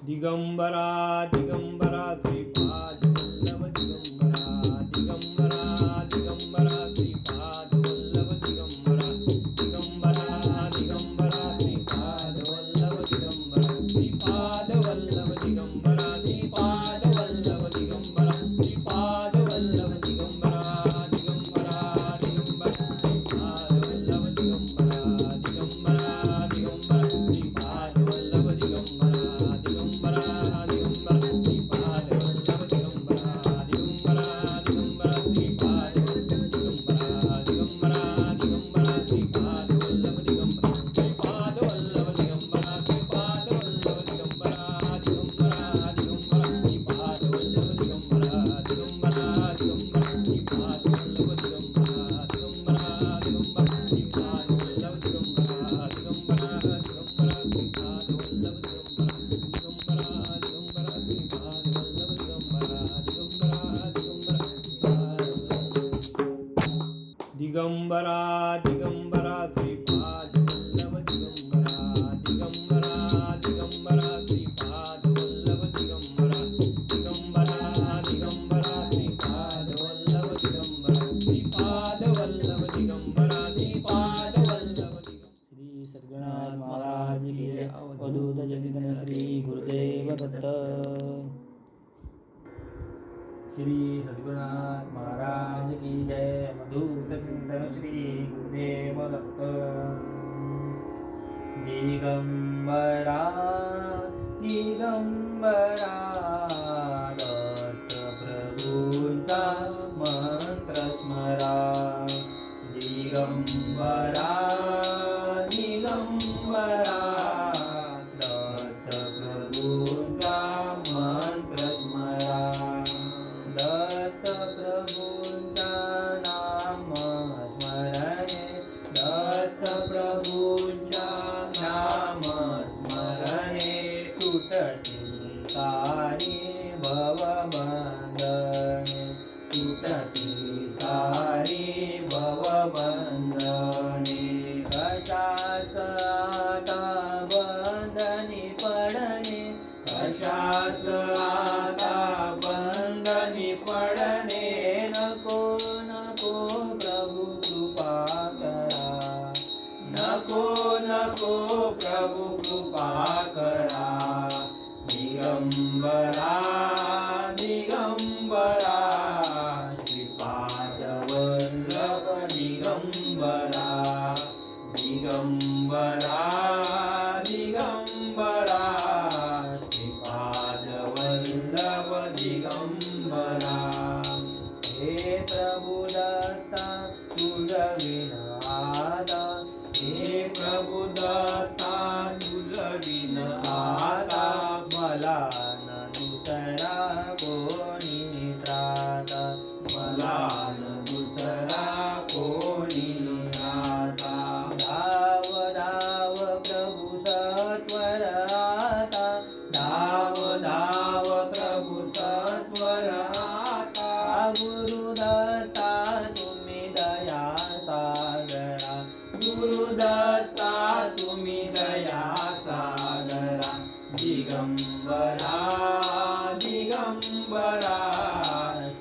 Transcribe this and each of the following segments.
दिगंबरा दिगंबरा श्रीपाद वल्लभ दिगंबरा दिगंबरा दिगंबरा श्रीपाद वल्लभ दिगंबरा दिगंबरा दिगंबरा श्रीपाद वल्लभ दिगंबरा श्रीपाद वल्लभ दिगंबरा श्रीपाद वल्लभ दिगंबरा श्रीपाद वल्लभ दिगंबरा दिगंबरा दिगंबरा श्रीपाद वल्लभ दिगंबरा दिगंबरा दिगंबरा श्रीपाद वल्लभ दिगंबरा दिगंबरा दिगंबरा श्रीपाद वल्लभ दिगंबरा दिगंबरा दिगंबरा श्रीपाद दिगंबरा दिगंबरा दिगंबरा श्रीपाद वल्लभ दिगंबरा श्रीपाद वल्लभ दिगंबरा श्रीपाद वल्लभ दिगंबरा दिगंबरा दिगंबरा श्रीपाद वल्लभ दिगंबरा दिगंबरा दिगंबरा श्रीपाद वल्लभ दिगंबरा दिगंबरा दिगंबरा श्रीपाद वल्लभ दिगंबरा दिगंबरा दिगंबरा श्रीपाद वल्लभ दिगंबरा दिगंबरा दिगंबरा श्रीपाद वल्लभ दिगंबरा दिगंबरा दिगंबरा दिगंबरा दिगंबरा श्रीपाद वल्लभ दिगंबरा दिगंबरा दिगंबरा श्रीपाद वल्लभ दिगंबरा दिगंबरा दिगंबरा श्रीपाद वल्लभ दिगंबरा श्रीपाद वल्लभ दिगंबरा श्रीपाद वल्लभ श्री सद्गुरुनाथ महाराज की जय। अवधूत जगदन श्री गुरुदेव दत्त। श्री सद्गुरुनाथ महाराज की जय। अवधूत चिंतन श्री गुरुदेव दत्त। दिगंबरा दिगंबरा दत्त प्रभूंचा मंत्र स्मरा दिगंबरा दिगंबरा दत्त प्रभूंचा मंत्र स्मरा दत्त प्रभूंचा नाम स्मरणे दत्त प्रभूंच्या नाम स्मरणे तुटती सारी भवबंधने तुटती सारी भवबंधने कशास आता बंधनी पडणे कशास आता बंधनी पडणे नको नको प्रभु कृपा करा नको नको प्रभु कृपा करा दिगंबरा दिगंबरा श्रीपाद वल्लभ दिगंबरा दिगंबरा दिगंबरा श्रीपाद वल्लभ दिगंबरा हे प्रभु दत्ता तुझविन आता हे प्रभु दत्ता तुझविन आता मला न दुसरा कोणी त्राता मला न दुसरा कोणी त्राता धाव धाव प्रभु सत्वर आता धाव धाव प्रभु सत्वर आता गुरुदत्ता तुम्ही दया सागरा गुरुदत्ता तुम्ही दया सागरा दिगंबरा दिगंबरा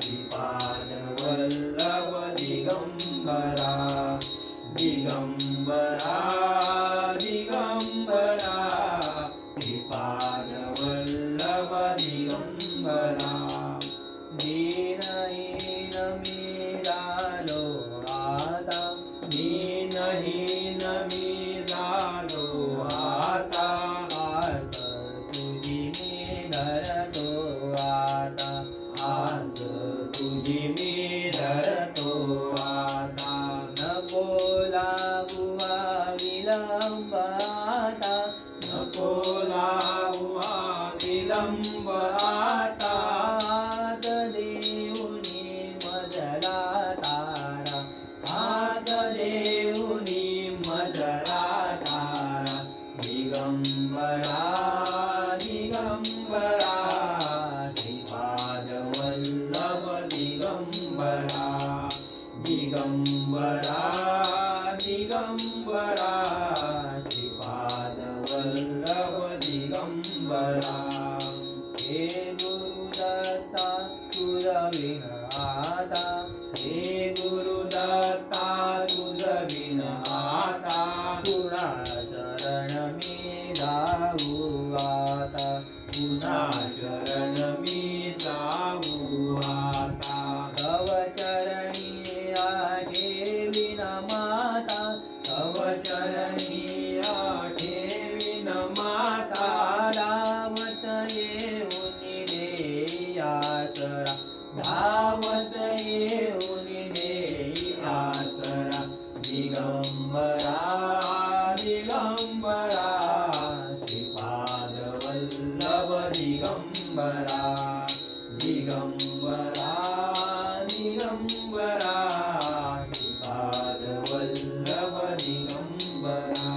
श्रीपाद वल्लभ दिगंबरा दिगंबरा दिगंबरा श्रीपाद वल्लभ दिगंबरा दीनहीन मी झालो आता दीनहीन मी झालो आता आस तुझी मी धरतो आता आस तुझी मी धरतो आता नको लागुवा विलंब आता नको लागुवा विलंब आता हात देऊनी मजला तारा हात देऊनी मजला तारा दिगंबरा दिगंबरा हे गुरुदत्ता तुझविन आता हे गुरुदत्ता तुझविन आता पुन्हा शरण मी जाऊ आता पुन्हा शरण मी जाऊ आता तव चरणी ठेवीन माता तव चरणी ठेवीन माता धावत येऊन देई आसरा धावत येऊन देई आसरा दिगंबरा दिगंबरा श्रीपाद वल्लभ दिगंबरा दिगंबरा दिगंबरा श्रीपाद वल्लभ दिगंबरा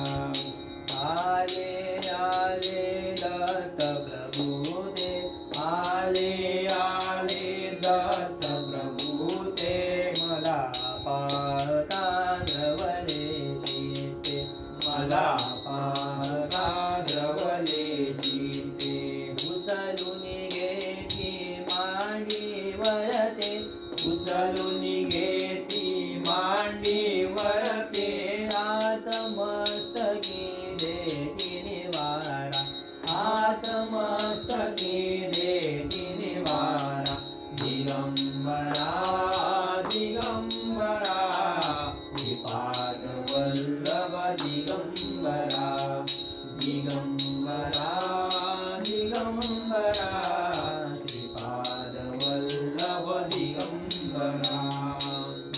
आले आले दत्त प्रभु ते आले आले दत्त प्रभु ते मला पाहता द्रवले चित्ते मला पाहता द्रवले चित्ते उचलून घेती मांडीवरते उचलून घेती मांडीवरते आत्मस्तकी देती निवारा आत्मस्तकी देती निवारा दिगंबरा दिगंबरा श्रीपाद वल्लभ दिगंबरा दिगंबरा दिगंबरा श्रीपाद वल्लभ दिगंबरा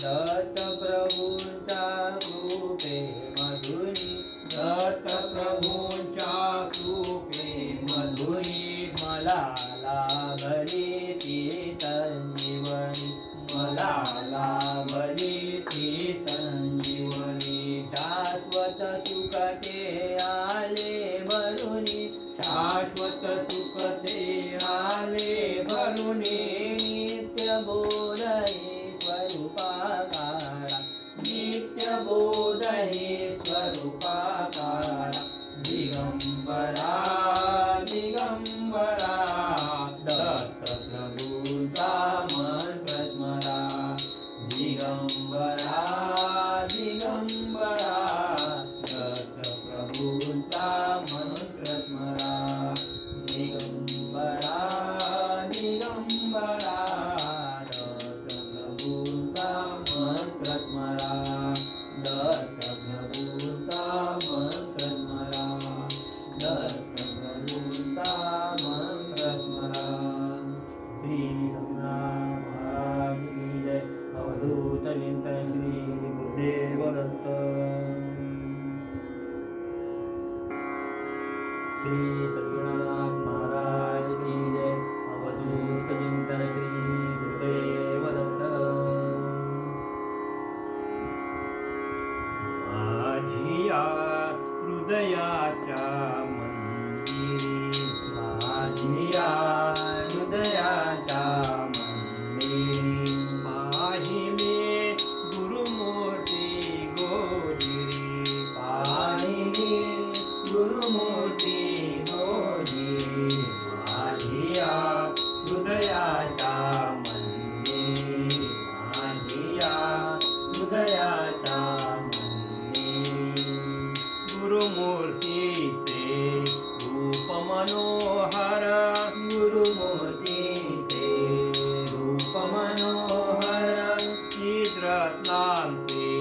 दत्त प्रभूंच्या कृपे मधुरी दत्त प्रभूंच्या कृपे मधुरी मला लाभली ती संजीवनी मला लाभली ती संजीवनी शाश्वत सुख ते आले भरुनी शाश्वत सुख ते आले भरुनी नित्य बोधही स्वरूपाकारा नित्य बोधही स्वरूपाकारा दिगंबरा दिगंबरा दत्त प्रभूचा मंत्र स्मरा दिगंबरा दिगंबरा दत्त प्रभूचा मंत्र स्मरा दिगंबरा दिगंबरा दत्त प्रभूचा मंत्र स्मरा दत्त प्रभूचा मंत्र स्मरा दत्त प्रभूचा मंत्र स्मरा श्री सद्गुरुनाथ महाराज की जय अवधूत चिंतन श्री गुरुदेव दत्त श्री सद्गुरुनाथ महाराज की जय अवधूत चिंतन श्री गुरुदेव दत्त माझिया हृदयाच्या मंदिरी माझिया हृदयाच्या मंदिरी पाहिली गुरुमूर्ती गोजिरी पाहिली गुरुमूर्ती गोजिरी माझिया हृदयाच्या मंदिरी माझिया हृदयाच्या गुरुमूर्तीचे रूप मनोहर गुरुमूर्तीचे रूप मनोहर श्रीरत्नांचे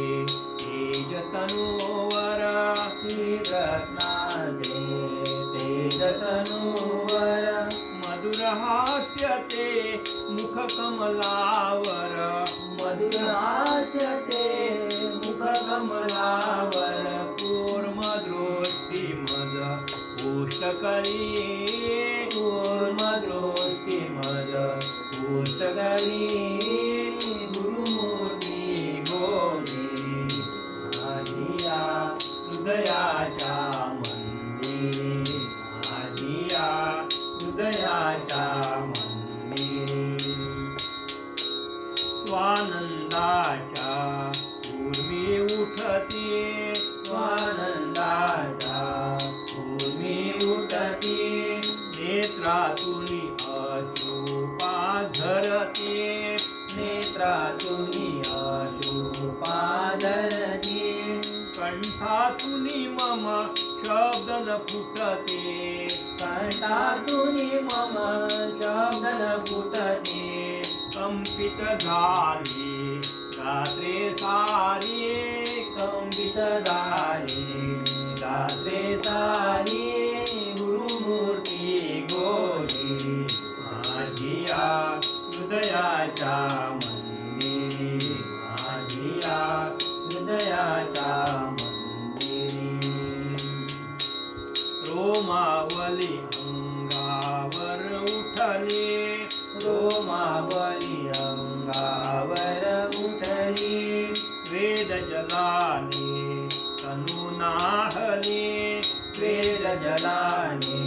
तेज तनुवर श्रीरत्नाचे तेज तनुवर मधुर हास्य ते मुख कमलावर मधुर हास्य ते मुख कमलावर कूर्म दृष्टी मज पुष्टकरी कूर्म दृष्टी मज पुष्टकरी गुरुमूर्ती गोजिरी माझिया हृदयाच्या मंदिरी माझिया हृदयाच्या मंदिरी स्वानंदाच्या उर्मी उठती स्वानंदाच्या भूमी उठती नेत्रा नेत्रातुनी अश्रू पाझरते नेत्रातुनी अश्रू पाझरते कंठातुनी मम शब्द न फुटते कंठातुनी मम शब्द न फुटते कंपित झाले रात्रे सारे कंपित झाले रात्रे सारी गुरुमूर्ती गोरी माझिया हृदयाच्या मंदिरी माझिया हृदयाच्या मंदिरी रोमावली अंगावर उठले रोमावली अंगावर उठली वेद जलाने तनु नाहले स्वेद जलाने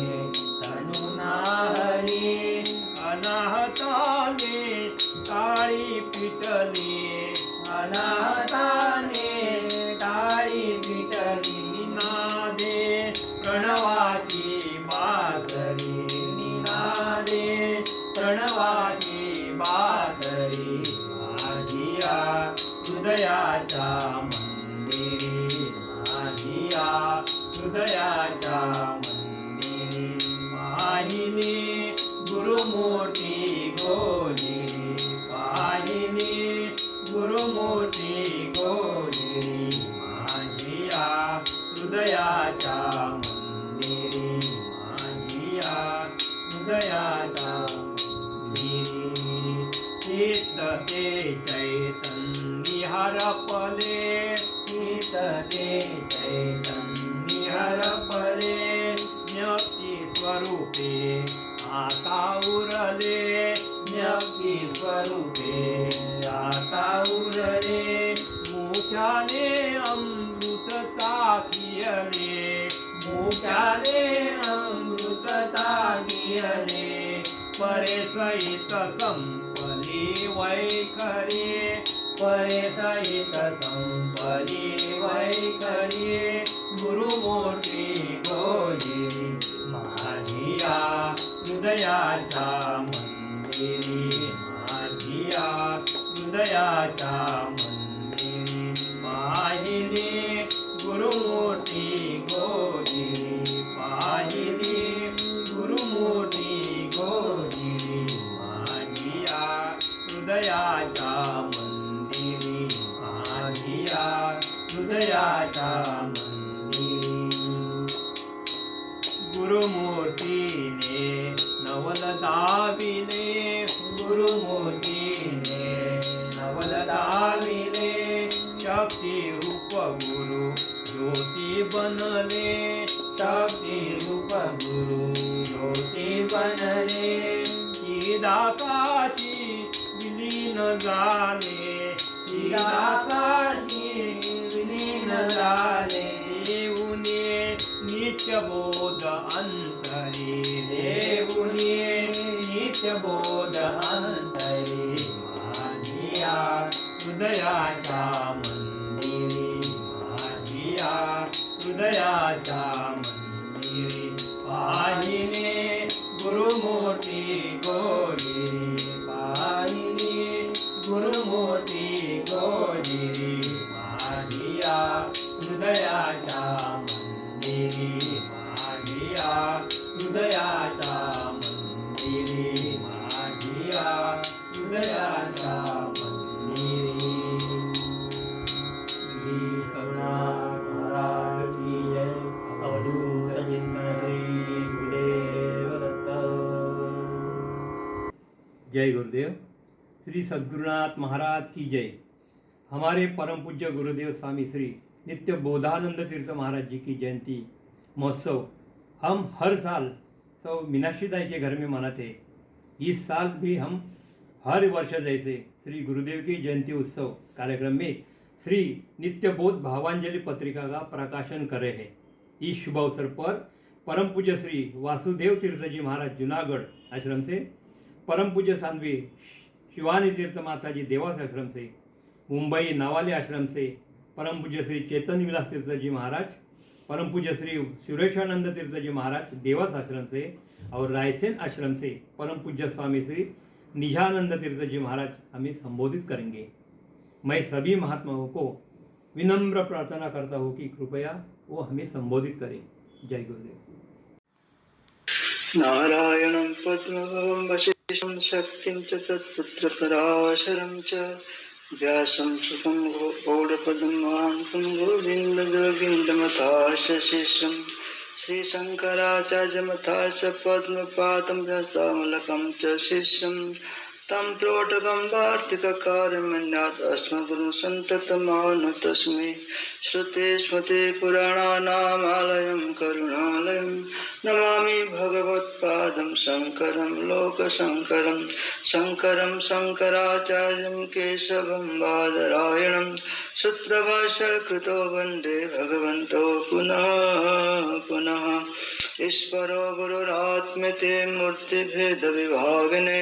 तनु नाहली अनाहताने काळी पिटले अनाहताने टाळी पिटली निनादे प्रणवाची बासरी निनादे प्रणवाची बासरी माझिया हृदयाच्या मंदिरी माझिया हृदयाच्या मंदिरी पाहिली गुरुमूर्ती गोरी पाहिली गुरुमूर्ती गोरी माझिया हृदयाच्या मंदिरी माझिया हृदयाच्या मंदिरी चित्त ते चैतन्य हरपले चित्त ते चैतन्य हरपले ज्ञप्ती स्वरूपे आता उरले ज्ञप्ती स्वरूपे आता उरले मुख्याने अमृत चाखियले मुख्याले अमृत चागियले परे सहित संपली वैखरी परे सहित संपली वैखरी गुरुमूर्ती गोरी माझिया हृदयाच्या मंदिरी माझिया हृदयाच्या मंदिरी पाहिली गुरुमूर्ती गोरी पाहिली गुरुमूर्ती गोरी माझिया हृदयाच्या मंदिरी माझिया हृदयाच्या मंदिरी गुरुमूर्तीने नवल दाविले गुरुमूर्तीने नवल दाविले शक्ती रूप गुरु ज्योती बनले शक्ती रूप गुरु ज्योती बनले चिदाकाशी विलीन झाले चिदाकाशी विलीन झाले देऊने नित्यबोध अंतरी देऊनी नित्यबोध अंतरी माझिया हृदयाच्या मंदिरी माझिया हृदयाच्या मंदिरी पाहिली गुरुमूर्ती गोरी पाहिली गुरुमूर्ती गोरी माझिया हृदयाच्या मंदिरी माझिया हृदयाच्या मंदिरी माझिया हृदयाच्या मंदिरी श्री करुणानाथ महाराज की जय अवधूत चिंतन श्री गुरुदेव दत्त जय गुरुदेव। श्री सद्गुरुनाथ महाराज की जय। हमारे परम पूज्य गुरुदेव स्वामी श्री नित्य बोधानंद तीर्थ महाराज जी की जयंती महोत्सव हम हर साल मीनाक्षी दाई के घर में मनाते हैं। इस साल भी हम हर वर्ष जैसे श्री गुरुदेव की जयंती उत्सव कार्यक्रम में श्री नित्यबोध भावांजलि पत्रिका का प्रकाशन कर रहे हैं। इस शुभ अवसर पर परम पूज्य श्री वासुदेव तीर्थ जी महाराज जूनागढ़ आश्रम से, परम पूज्य साध्वी शिवानी तीर्थ माता जी देवास आश्रम से, मुंबई नावाले आश्रम से परम पूज्य श्री चैतन्य विलास तीर्थ जी महाराज, परम पूज्य श्री सुरेशानंद तीर्थ जी महाराज देवास आश्रम से और रायसेन आश्रम से परम पूज्य स्वामी श्री निजानंद तीर्थ जी महाराज हमें संबोधित करेंगे। मैं सभी महात्माओं को विनम्र प्रार्थना करता हूँ कि कृपया वो हमें संबोधित करें। जय गुरुदेव। नारायणं पद्मभवं वसिष्ठं शक्तिं च तत्पुत्रपराशरं च व्यासं सुतं गौडपदं महान्तं गोविन्दजोगीन्द्रमथास्य शिष्यं श्रीशङ्कराचार्यमथास्य पद्मपादं हस्तामलकं च शिष्यं तं त्रोटकं वार्तिककार्यमन्यात् अस्मद्गुरुं सन्ततमानुतस्मै श्रुते स्मृते पुराणानामालयं करुणालयं नमामि भगवत्पादं शङ्करं लोकशङ्करं शङ्करं शङ्कराचार्यं केशवं बादरायणं सूत्रभाष्यकृतो वन्दे भगवन्तो पुनः पुनः ईश्वरो गुरुरात्मते मूर्तिभेदविभागिने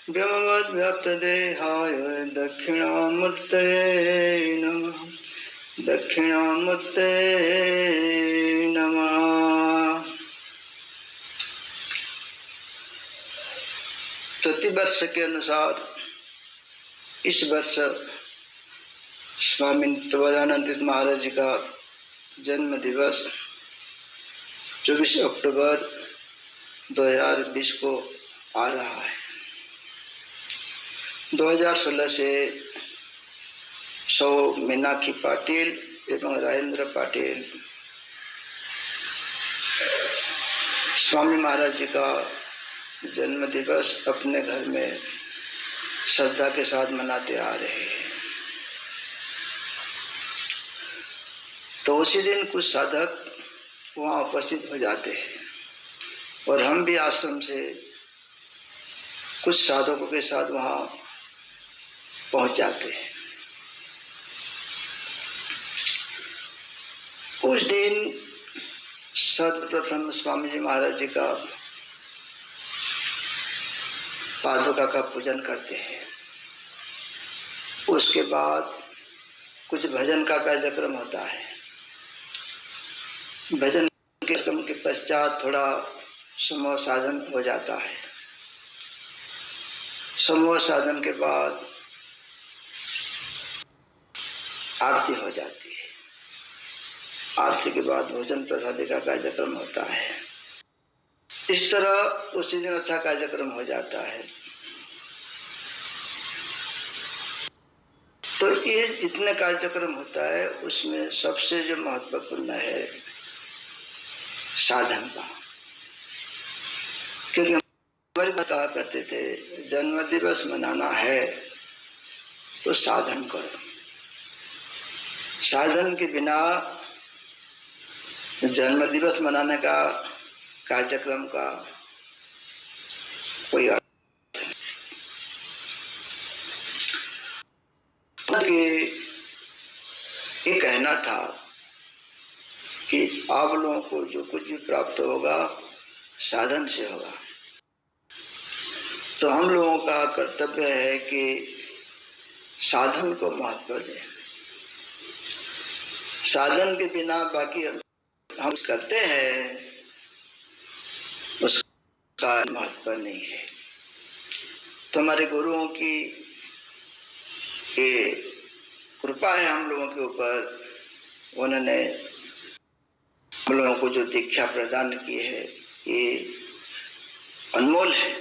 व्योमवद्व्याप्तदेहाय दक्षिणामूर्तये नमः दक्षिणामूर्तये नमः। प्रतिवर्ष के अनुसार इस वर्ष स्वामी नित्यानंद महाराज जी का जन्म दिवस 24 अक्टूबर 2020 को आ रहा है। 2016 से मीनाक्षी पाटिल एवं राजेंद्र पाटिल स्वामी महाराज जी का जन्म दिवस अपने घर में श्रद्धा के साथ मनाते आ रहे हैं। तो उसी दिन कुछ साधक वहाँ उपस्थित हो जाते हैं और हम भी आश्रम से कुछ साधकों के साथ वहाँ पहुँच जाते हैं। उस दिन सर्वप्रथम स्वामी जी महाराज जी का पादुका का पूजन करते हैं। उसके बाद कुछ भजन का कार्यक्रम होता है। भजन के कार्यक्रम के पश्चात थोड़ा समूह साधन हो जाता है। समूह साधन के बाद आरती हो जाती है। आरती के बाद भोजन प्रसादी का कार्यक्रम होता है। इस तरह उसी दिन अच्छा कार्यक्रम हो जाता है। तो ये जितने कार्यक्रम होता है उसमें सबसे जो महत्वपूर्ण है साधन का, क्योंकि हमारे कहा करते थे जन्म दिवस मनाना है तो साधन करो। साधन के बिना जन्म दिवस मनाने का कार्यक्रम का कोई अर्थ नहीं। ये कहना था कि आप लोगों को जो कुछ भी प्राप्त होगा साधन से होगा। तो हम लोगों का कर्तव्य है कि साधन को महत्व दें। साधन के बिना बाकी हम करते हैं उसका महत्व नहीं है। तो हमारे गुरुओं की ये कृपा है हम लोगों के ऊपर। उन्होंने हम लोगों को जो दीक्षा प्रदान की है ये अनमोल है।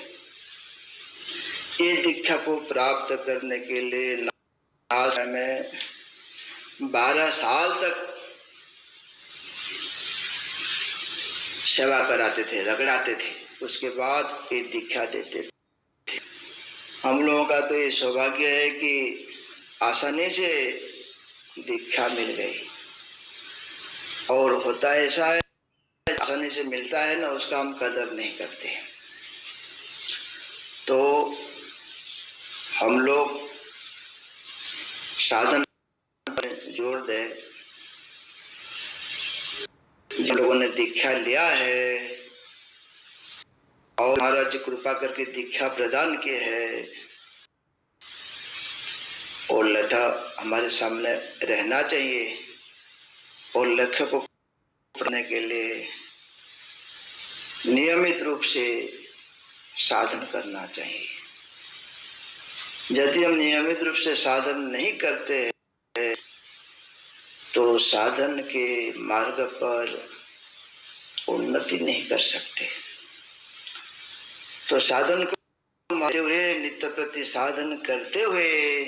ये दीक्षा को प्राप्त करने के लिए में 12 साल तक सेवा कराते थे, रगड़ाते थे, उसके बाद ये दीक्षा देते थे। हम लोगों का तो ये सौभाग्य है कि आसानी से दीक्षा मिल गई। और होता ऐसा है आसानी से मिलता है ना, उसका हम कदर नहीं करते। तो हम लोग साधन पर जोर दें। जिन लोगों ने दीक्षा लिया है और महाराज जी कृपा करके दीक्षा प्रदान किए है और लथा हमारे सामने रहना चाहिए और लक्ष्य को करने के लिए नियमित रूप से साधन करना चाहिए। यदि हम नियमित रूप से साधन नहीं करते हैं तो साधन के मार्ग पर उन्नति नहीं कर सकते। तो साधन को मानते हुए, नित्य प्रति साधन करते हुए,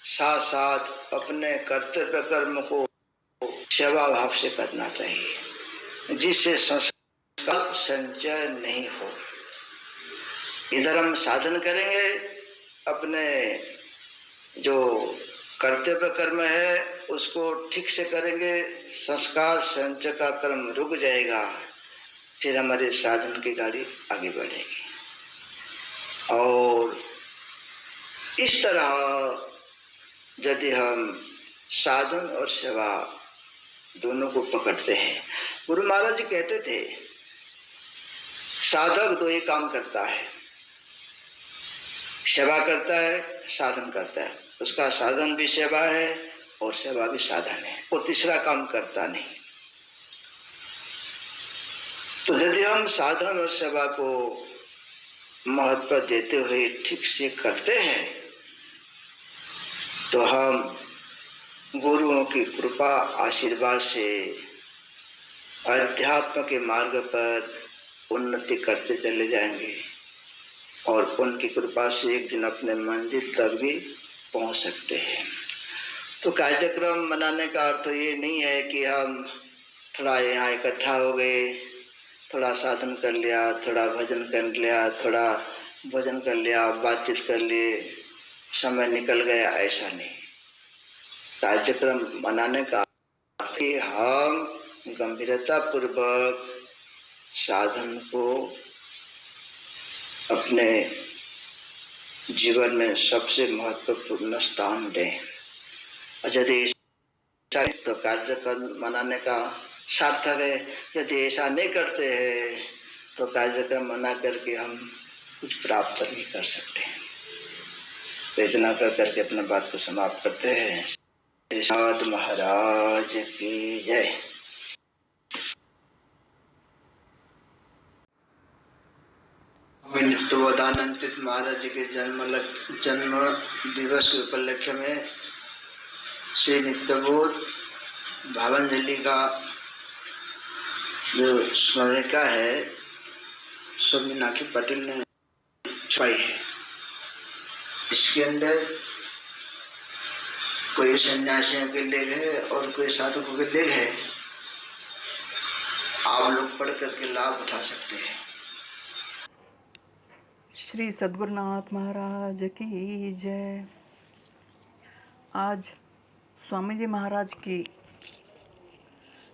साथ साथ अपने कर्तव्य कर्म को सेवा भाव से करना चाहिए, जिससे संस्कार संचय नहीं हो। इधर हम साधन करेंगे, अपने जो कर्तव्य कर्म है उसको ठीक से करेंगे, संस्कार संचय का कर्म रुक जाएगा, फिर हमारे साधन की गाड़ी आगे बढ़ेगी। और इस तरह यदि हम साधन और सेवा दोनों को पकड़ते हैं, गुरु महाराज जी कहते थे साधक दो ही काम करता है, सेवा करता है, साधन करता है। उसका साधन भी सेवा है और सेवा भी साधन है, वो तीसरा काम करता नहीं। तो यदि हम साधन और सेवा को महत्व देते हुए ठीक से करते हैं तो हम गुरुओं की कृपा आशीर्वाद से अध्यात्म के मार्ग पर उन्नति करते चले जाएंगे और उनकी कृपा से एक दिन अपने मंजिल तक भी पहुंच सकते हैं। तो कार्यक्रम मनाने का अर्थ ये नहीं है कि हम थोड़ा यहाँ इकट्ठा हो गए, थोड़ा साधन कर लिया, थोड़ा भजन कर लिया, थोड़ा भोजन कर लिया, बातचीत कर लिए, समय निकल गया, ऐसा नहीं। कार्यक्रम मनाने का अर्थ कि हम गंभीरता पूर्वक साधन को अपने जीवन में सबसे महत्वपूर्ण स्थान दें। और यदि ऐसा है तो कार्यक्रम मनाने का सार्थक है, यदि ऐसा नहीं करते हैं तो कार्यक्रम मना करके हम कुछ प्राप्त नहीं कर सकते। तो इतना कर करके अपने बात को समाप्त करते हैं। श्री साध महाराज की जय। नित्योदानंद महाराज जी के जन्म दिवस के उपलक्ष्य में श्री नित्यबोध भावांजलि का जो स्मरणिका है सो मीनाक्षी पटेल ने छपाई है। इसके अंदर कोई सन्यासियों के लेख है और कोई साधकों के लेख है। आप लोग पढ़ करके लाभ उठा सकते हैं। श्री सद्गुरुनाथ महाराज की जय। आज स्वामी जी महाराज की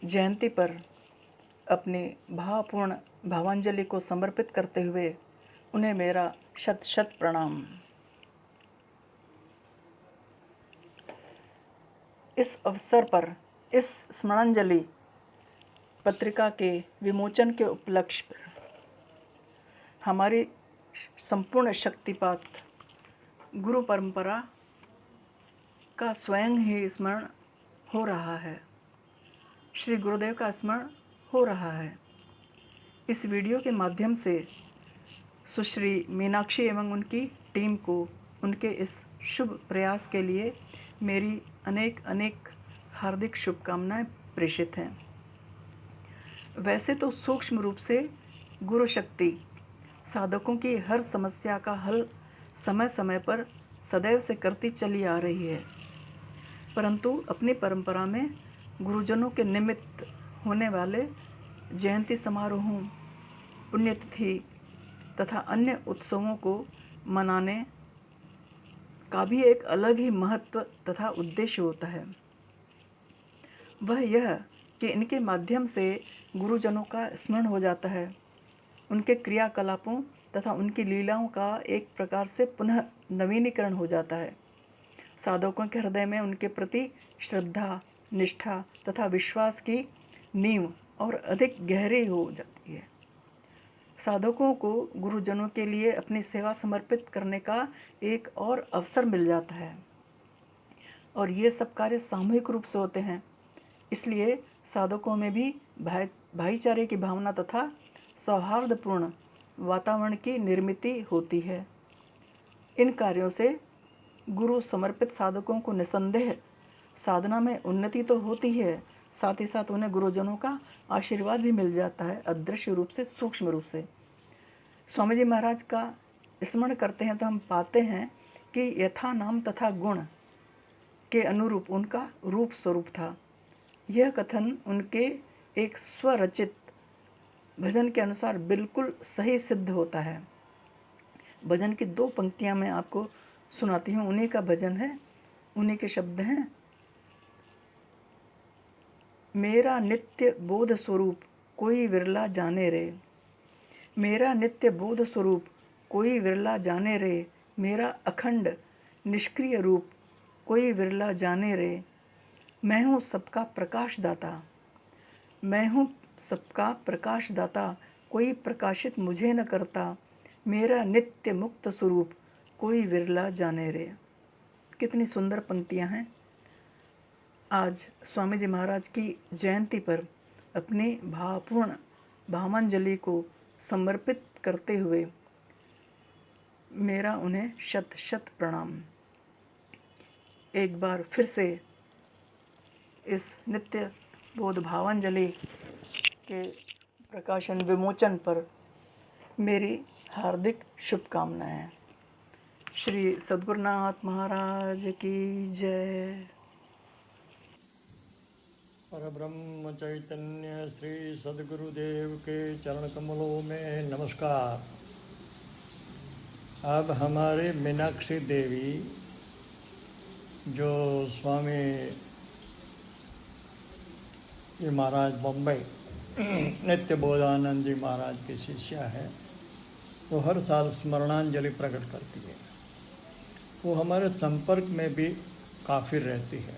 जयंती पर अपनी भावपूर्ण भावांजलि को समर्पित करते हुए उन्हें मेरा शत शत प्रणाम। इस अवसर पर इस स्मरणांजलि पत्रिका के विमोचन के उपलक्ष्य पर हमारी संपूर्ण शक्तिपात गुरु परंपरा का स्वयं ही स्मरण हो रहा है, श्री गुरुदेव का स्मरण हो रहा है। इस वीडियो के माध्यम से सुश्री मीनाक्षी एवं उनकी टीम को उनके इस शुभ प्रयास के लिए मेरी अनेक अनेक हार्दिक शुभकामनाएं प्रेषित हैं। वैसे तो सूक्ष्म रूप से गुरु शक्ति साधकों की हर समस्या का हल समय समय पर सदैव से करती चली आ रही है, परंतु अपनी परंपरा में गुरुजनों के निमित्त होने वाले जयंती समारोहों, पुण्यतिथि तथा अन्य उत्सवों को मनाने का भी एक अलग ही महत्व तथा उद्देश्य होता है। वह यह कि इनके माध्यम से गुरुजनों का स्मरण हो जाता है, उनके क्रियाकलापों तथा उनकी लीलाओं का एक प्रकार से पुनः नवीनीकरण हो जाता है। साधकों के हृदय में उनके प्रति श्रद्धा, निष्ठा तथा विश्वास की नींव और अधिक गहरी हो जाती है। साधकों को गुरुजनों के लिए अपनी सेवा समर्पित करने का एक और अवसर मिल जाता है और ये सब कार्य सामूहिक रूप से होते हैं। इसलिए साधकों में भी भाईचारे की भावना तथा सौहार्दपूर्ण वातावरण की निर्मिति होती है। इन कार्यों से गुरु समर्पित साधकों को निसंदेह साधना में उन्नति तो होती है, साथ ही साथ उन्हें गुरुजनों का आशीर्वाद भी मिल जाता है, अदृश्य रूप से, सूक्ष्म रूप से। स्वामी जी महाराज का स्मरण करते हैं तो हम पाते हैं कि यथा नाम तथा गुण के अनुरूप उनका रूप स्वरूप था। यह कथन उनके एक स्वरचित भजन के अनुसार बिल्कुल सही सिद्ध होता है। भजन की 2 पंक्तियां मैं आपको सुनाती हूँ, उन्हीं का भजन है, उन्हीं के शब्द हैं। मेरा नित्य बोध स्वरूप कोई विरला जाने रे, मेरा नित्य बोध स्वरूप कोई विरला जाने रे, मेरा अखंड निष्क्रिय रूप कोई विरला जाने रे। मैं हूँ सबका प्रकाश दाता, मैं हूँ सबका प्रकाश दाता, कोई प्रकाशित मुझे न करता, मेरा नित्य मुक्त स्वरूप कोई विरला जाने रे। कितनी सुंदर पंक्तियाँ हैं। आज स्वामी जी महाराज की जयंती पर अपनी भावपूर्ण भावांजलि को समर्पित करते हुए मेरा उन्हें शत शत प्रणाम। एक बार फिर से इस नित्य बोध भावांजलि के प्रकाशन विमोचन पर मेरी हार्दिक शुभकामनाएं। श्री सद्गुरुनाथ महाराज की जय। परब्रह्म चैतन्य श्री सद्गुरुदेव के चरण कमलों में नमस्कार। अब हमारे मीनाक्षी देवी जो स्वामी जी महाराज बम्बई नित्य बोधानंद जी महाराज की शिष्या है, वो हर साल स्मरणांजलि प्रकट करती है। वो हमारे संपर्क में भी काफ़ी रहती है,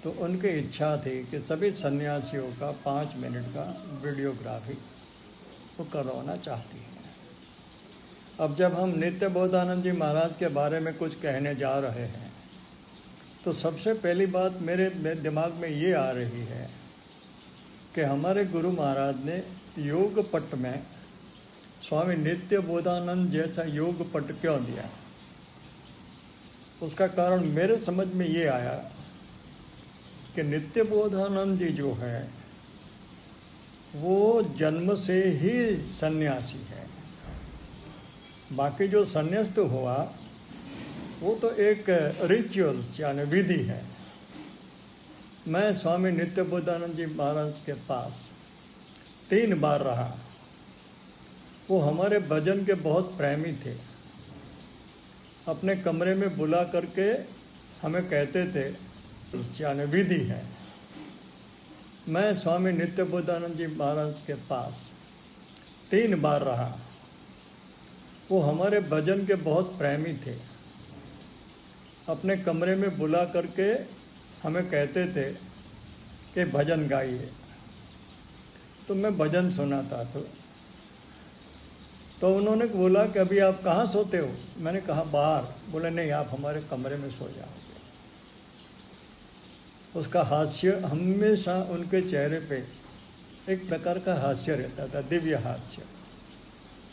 तो उनकी इच्छा थी कि सभी सन्यासियों का 5 मिनट का वीडियोग्राफी वो करवाना चाहती है। अब जब हम नित्य बोधानंद जी महाराज के बारे में कुछ कहने जा रहे हैं तो सबसे पहली बात मेरे दिमाग में ये आ रही है कि हमारे गुरु महाराज ने योग पट में स्वामी नित्य बोधानंद जैसा योग पट क्यों दिया। उसका कारण मेरे समझ में ये आया कि नित्य बोधानंद जी जो है वो जन्म से ही सन्यासी है। बाकी जो संन्यास्त हुआ वो तो एक रिचुअल्स यानी विधि है। मैं स्वामी नित्य बोधानंद जी महाराज के पास 3 बार रहा। वो हमारे भजन के बहुत प्रेमी थे। अपने कमरे में बुला करके हमें कहते थे, यानी विधि है। मैं स्वामी नित्य बोधानंद जी महाराज के पास 3 बार रहा। वो हमारे भजन के बहुत प्रेमी थे। अपने कमरे में बुला करके हमें कहते थे कि भजन गाइए, तो मैं भजन सुनाता था। तो उन्होंने बोला कि अभी आप कहाँ सोते हो? मैंने कहा बाहर। बोले नहीं, आप हमारे कमरे में सो जाओगे। उसका हास्य हमेशा उनके चेहरे पे एक प्रकार का हास्य रहता था, दिव्य हास्य,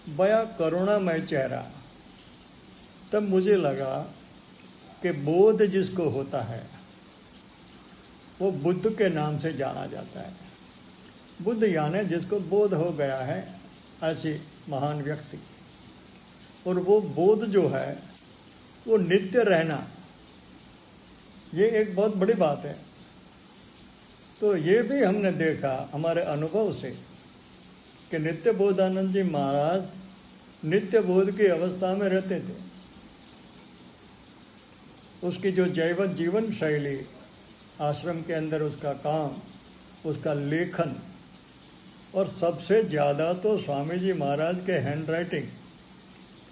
बया करुणामय चेहरा। तब मुझे लगा कि बोध जिसको होता है वो बुद्ध के नाम से जाना जाता है। बुद्ध यानी जिसको बोध हो गया है, ऐसी महान व्यक्ति। और वो बोध जो है वो नित्य रहना, ये एक बहुत बड़ी बात है। तो ये भी हमने देखा हमारे अनुभव से कि नित्य बोधानंद जी महाराज नित्य बोध की अवस्था में रहते थे। उसकी जो जैव जीवन शैली, आश्रम के अंदर उसका काम, उसका लेखन, और सबसे ज़्यादा तो स्वामी जी महाराज के हैंड राइटिंग,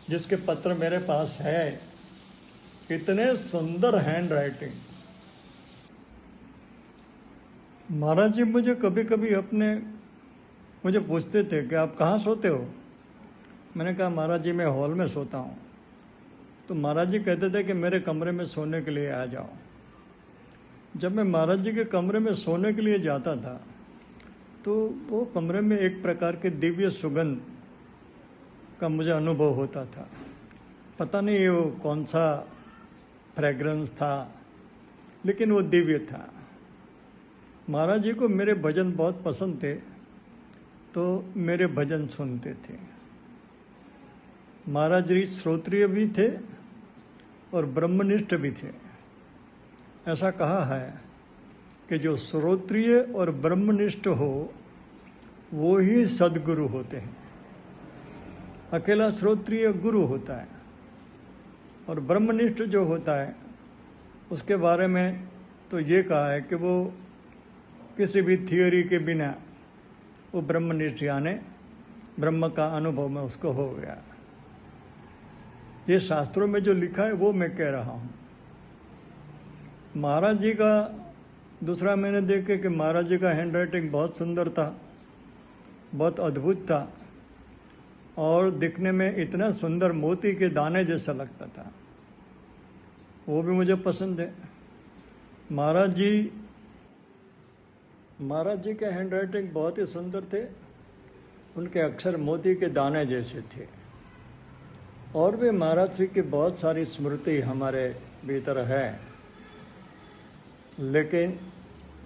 जिसके पत्र मेरे पास है, इतने सुंदर हैंड राइटिंग। महाराज जी मुझे कभी कभी मुझे पूछते थे कि आप कहाँ सोते हो? मैंने कहा महाराज जी मैं हॉल में सोता हूँ। तो महाराज जी कहते थे कि मेरे कमरे में सोने के लिए आ जाओ। जब मैं महाराज जी के कमरे में सोने के लिए जाता था तो वो कमरे में एक प्रकार के दिव्य सुगंध का मुझे अनुभव होता था। पता नहीं वो कौन सा फ्रेग्रेंस था, लेकिन वो दिव्य था। महाराज जी को मेरे भजन बहुत पसंद थे, तो मेरे भजन सुनते थे। महाराज जी श्रोत्रिय भी थे और ब्रह्मनिष्ठ भी थे। ऐसा कहा है कि जो श्रोत्रिय और ब्रह्मनिष्ठ हो वो ही सद्गुरु होते हैं। अकेला श्रोत्रिय गुरु होता है, और ब्रह्मनिष्ठ जो होता है उसके बारे में तो ये कहा है कि वो किसी भी थियोरी के बिना वो ब्रह्मनिष्ठ यानी ब्रह्म का अनुभव में उसको हो गया। ये शास्त्रों में जो लिखा है वो मैं कह रहा हूँ। महाराज जी का दूसरा मैंने देखे कि महाराज जी का हैंड राइटिंग बहुत सुंदर था, बहुत अद्भुत था, और दिखने में इतना सुंदर मोती के दाने जैसा लगता था। वो भी मुझे पसंद है। महाराज जी के हैंड राइटिंग बहुत ही सुंदर थे। उनके अक्षर मोती के दाने जैसे थे। और भी महाराज जी की बहुत सारी स्मृति हमारे भीतर है, लेकिन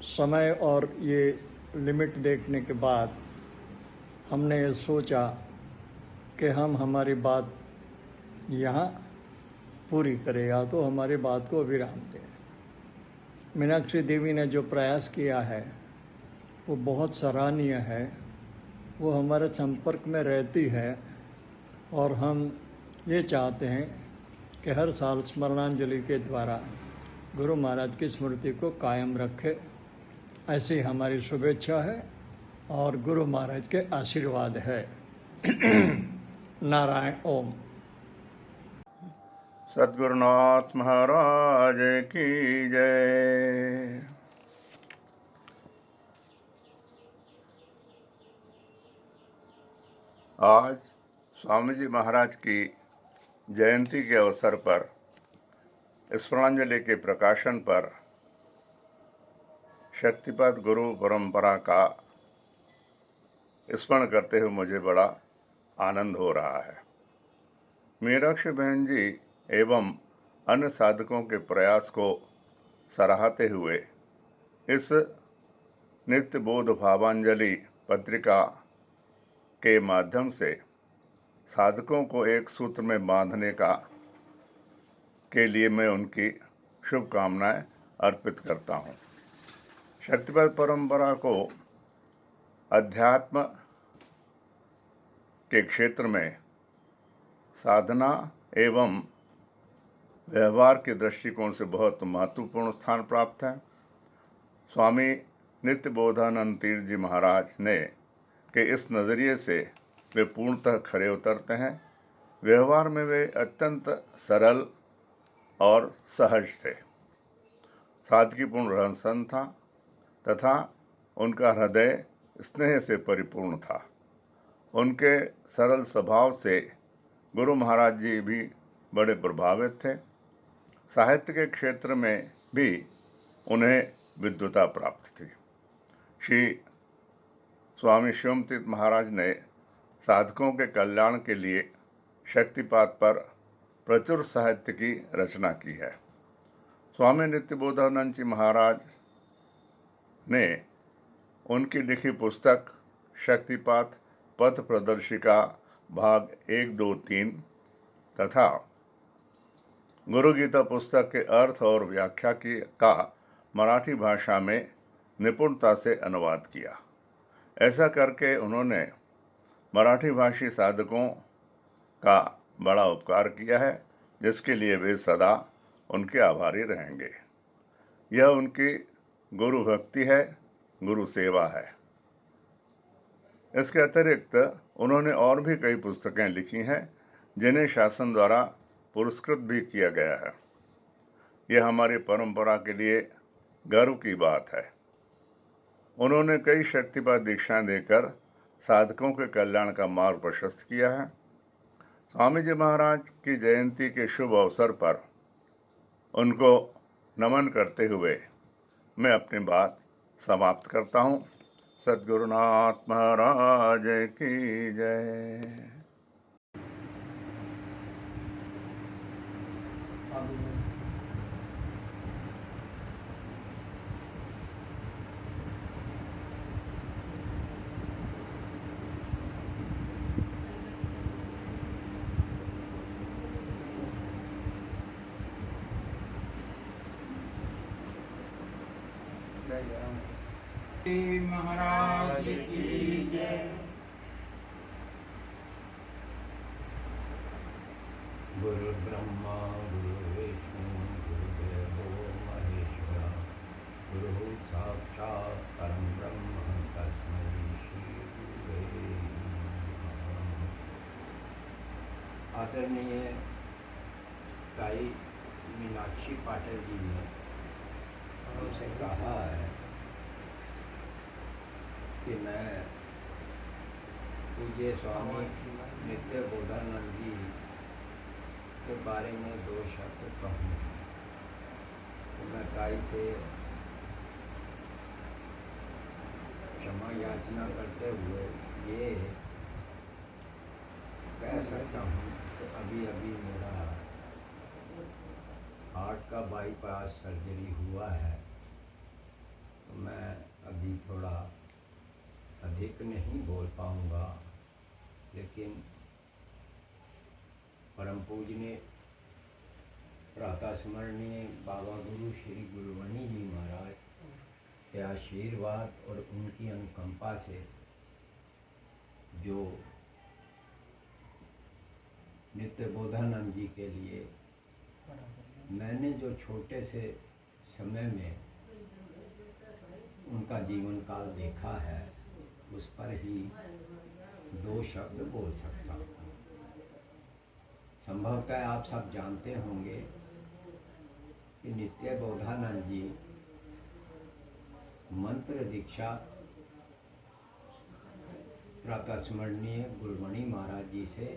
समय और ये लिमिट देखने के बाद हमने ये सोचा कि हम हमारी बात यहाँ पूरी करें, या तो हमारी बात को विराम दें। मीनाक्षी देवी ने जो प्रयास किया है वो बहुत सराहनीय है। वो हमारे संपर्क में रहती है, और हम ये चाहते हैं कि हर साल स्मरणांजलि के द्वारा गुरु महाराज की स्मृति को कायम रखे। ऐसी हमारी शुभेच्छा है और गुरु महाराज के आशीर्वाद है। नारायण ओम। सद्गुरुनाथ महाराज की जय। आज स्वामी जी महाराज की जयंती के अवसर पर स्मरणांजलि के प्रकाशन पर शक्तिपात गुरु परंपरा का स्मरण करते हुए मुझे बड़ा आनंद हो रहा है। मीनाक्षी बहन जी एवं अन्य साधकों के प्रयास को सराहते हुए इस नित्य बोध भावांजलि पत्रिका के माध्यम से साधकों को एक सूत्र में बांधने के लिए मैं उनकी शुभकामनाएं अर्पित करता हूं। शक्तिपात परंपरा को अध्यात्म के क्षेत्र में साधना एवं व्यवहार के दृष्टिकोण से बहुत महत्वपूर्ण स्थान प्राप्त है। स्वामी नित्य बोधानंद तीर्थ जी महाराज ने के इस नज़रिए से वे पूर्णतः खरे उतरते हैं। व्यवहार में वे अत्यंत सरल और सहज थे। सादगीपूर्ण रहन सहन था तथा उनका हृदय स्नेह से परिपूर्ण था। उनके सरल स्वभाव से गुरु महाराज जी भी बड़े प्रभावित थे। साहित्य के क्षेत्र में भी उन्हें विद्वता प्राप्त थी। श्री स्वामी शिवमतीर्थ महाराज ने साधकों के कल्याण के लिए शक्तिपात पर प्रचुर साहित्य की रचना की है। स्वामी नित्यबोधानंद जी महाराज ने उनकी लिखी पुस्तक शक्तिपात पथ प्रदर्शिका भाग 1, 2, 3 तथा गुरु गीता पुस्तक के अर्थ और व्याख्या का मराठी भाषा में निपुणता से अनुवाद किया। ऐसा करके उन्होंने मराठी भाषी साधकों का बड़ा उपकार किया है, जिसके लिए वे सदा उनके आभारी रहेंगे। यह उनकी गुरु भक्ति है, गुरु सेवा है। इसके अतिरिक्त उन्होंने और भी कई पुस्तकें लिखी हैं जिन्हें शासन द्वारा पुरस्कृत भी किया गया है। यह हमारी परंपरा के लिए गर्व की बात है। उन्होंने कई शक्तिपात दीक्षाएं देकर साधकों के कल्याण का मार्ग प्रशस्त किया है। स्वामी जी महाराज की जयंती के शुभ अवसर पर उनको नमन करते हुए मैं अपनी बात समाप्त करता हूँ। सद्गुरुनाथ महाराज की जय। महाराज की जय। गुरु ब्रह्मा गुरु विष्णु गुरुदेवो महेश्वरा गुरु साक्षात् परम ब्रह्म तस्मै श्री गुरुवे नमः। आदरणीय गायी मीनाक्षी पाटिल जी ने हमसे कहा है कि मैं पूज्य स्वामी नित्य बोधानंद जी के बारे में 2 शब्द कहूँ। तो मैं गाय से क्षमा याचना करते हुए ये कह सकता हूँ कि अभी अभी मेरा हार्ट का बाईपास सर्जरी हुआ है, तो मैं अभी थोड़ा अधिक नहीं बोल पाऊँगा, लेकिन परम पूजनीय प्रातः स्मरणीय बाबा गुरु श्री गुरुमणि जी महाराज के आशीर्वाद और उनकी अनुकंपा से जो नित्य बोधानंद जी के लिए मैंने जो छोटे से समय में उनका जीवन काल देखा है, उस पर ही 2 शब्द बोल सकता हूँ। संभवतः आप सब जानते होंगे कि नित्य बोधानंद जी मंत्र दीक्षा प्रातः स्मरणीय गुरुमणि महाराज जी से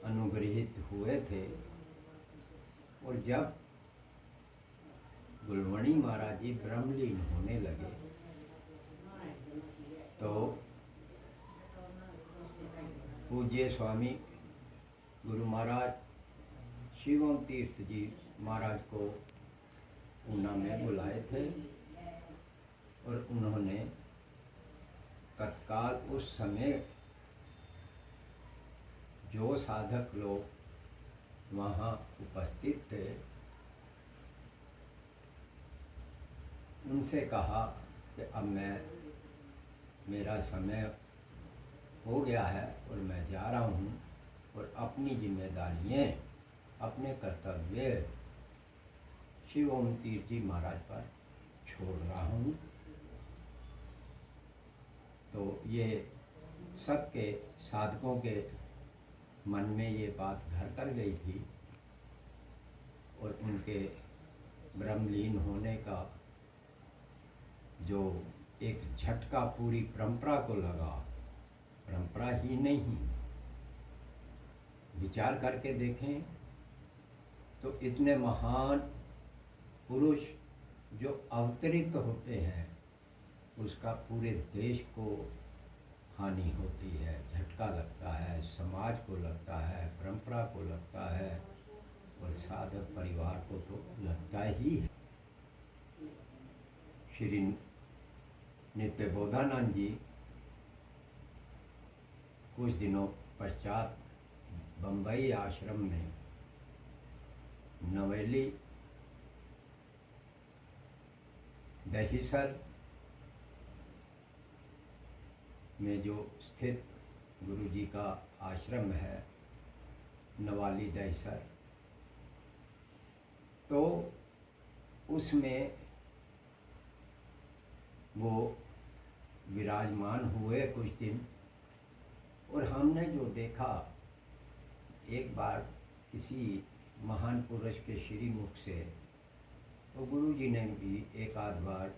अनुग्रहित हुए थे, और जब गुरुमणि महाराज जी ब्रह्मलीन होने लगे तो पूज्य स्वामी गुरु महाराज शिवम तीर्थ जी महाराज को ऊना में बुलाए थे, और उन्होंने तत्काल उस समय जो साधक लोग वहाँ उपस्थित थे उनसे कहा कि अब मेरा समय हो गया है और मैं जा रहा हूँ, और अपनी जिम्मेदारियाँ अपने कर्तव्य शिव ओम तीर्थ जी महाराज पर छोड़ रहा हूँ। तो ये सबके साधकों के मन में ये बात घर कर गई थी, और उनके ब्रह्मलीन होने का जो एक झटका पूरी परंपरा को लगा, परंपरा ही नहीं, विचार करके देखें तो इतने महान पुरुष जो अवतरित होते हैं उसका पूरे देश को हानि होती है, झटका लगता है, समाज को लगता है, परंपरा को लगता है, और साधक परिवार को तो लगता ही है। श्री नित्य बोधानंद जी कुछ दिनों पश्चात बम्बई आश्रम में नवेली दहीसर में जो स्थित गुरु जी का आश्रम है, नवाली दहीसर, तो उसमें वो विराजमान हुए कुछ दिन, और हमने जो देखा, एक बार किसी महान पुरुष के श्रीमुख से तो गुरु जी ने भी एक आध बार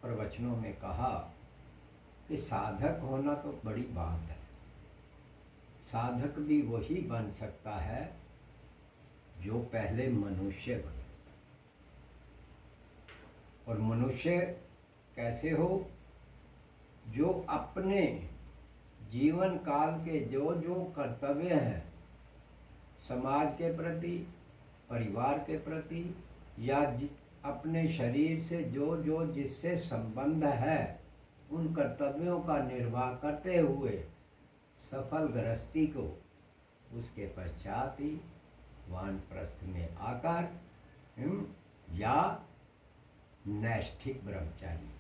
प्रवचनों में कहा कि साधक होना तो बड़ी बात है, साधक भी वही बन सकता है जो पहले मनुष्य बने, और मनुष्य कैसे हो? जो अपने जीवन काल के जो जो कर्तव्य हैं, समाज के प्रति, परिवार के प्रति, या अपने शरीर से जो जो जिससे संबंध है, उन कर्तव्यों का निर्वाह करते हुए सफल गृहस्थी को उसके पश्चात ही वानप्रस्थ में आकर या नैष्ठिक ब्रह्मचारी